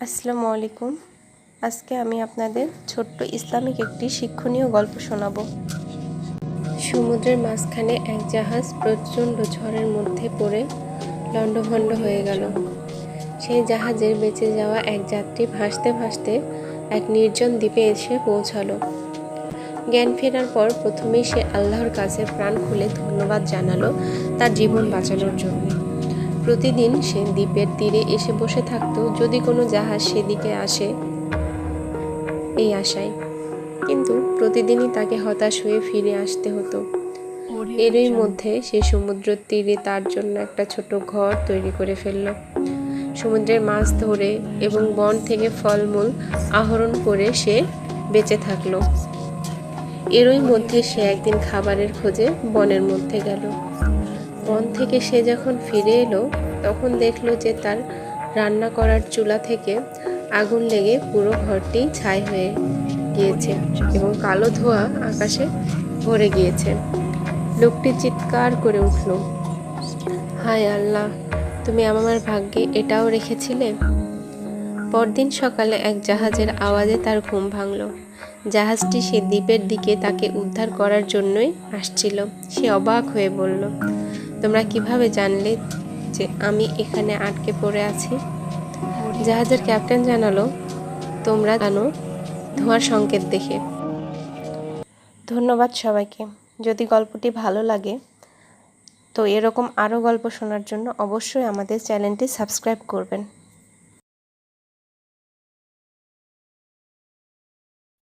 আসসালামু আলাইকুম। আজকে আমি আপনাদের ছোট্ট ইসলামিক একটি শিক্ষণীয় গল্প শোনাবো। সমুদ্রের মাঝখানে এক জাহাজ প্রচণ্ড ঝড়ের মধ্যে পড়ে লণ্ডভণ্ড হয়ে গেল। সেই জাহাজের বেঁচে যাওয়া এক যাত্রী ভাসতে ভাসতে এক নির্জন দ্বীপে এসে পৌঁছালো। জ্ঞান ফেরার পর প্রথমেই সে আল্লাহর কাছে প্রাণ খুলে ধন্যবাদ জানালো তার জীবন বাঁচানোর জন্য। প্রতিদিন সে দ্বীপের তীরে এসে বসে থাকতো যদি কোনো জাহাজ সেদিকে আসে এই আশায়, কিন্তু প্রতিদিনই তাকে হতাশ হয়ে ফিরে আসতে হতো। এরই মধ্যে সে সমুদ্রের তীরে তার জন্য একটা ছোট ঘর তৈরি করে ফেলল। সমুদ্রের মাছ ধরে এবং বন থেকে ফলমূল আহরণ করে সে বেঁচে থাকলো। এরই মধ্যে সে একদিন খাবারের খোঁজে বনের মধ্যে গেল। বন থেকে সে যখন ফিরে এলো তখন দেখলো যে তার রান্না করার চুলা থেকে আগুন লেগে পুরো ঘরটি ছাই হয়ে গিয়েছে এবং কালো ধোঁয়া আকাশে ভরে গিয়েছে। লোকটি চিৎকার করে উঠল, হায় আল্লাহ, তুমি আমার ভাগ্যে এটাও রেখেছিলে। পরদিন সকালে এক জাহাজের আওয়াজে তার ঘুম ভাঙল। জাহাজটি সে দ্বীপের দিকে তাকে উদ্ধার করার জন্যই আসছিল। সে অবাক হয়ে বলল, তোমরা কিভাবে জানলে যে আমি এখানে আটকে পড়ে আছি? জাহাজের ক্যাপ্টেন জানালো, তোমরা জানো ধোঁয়ার সংকেত দেখে। ধন্যবাদ সবাইকে। যদি গল্পটি ভালো লাগে তো এরকম আরও গল্প শোনার জন্য অবশ্যই আমাদের চ্যানেলটি সাবস্ক্রাইব করবেন।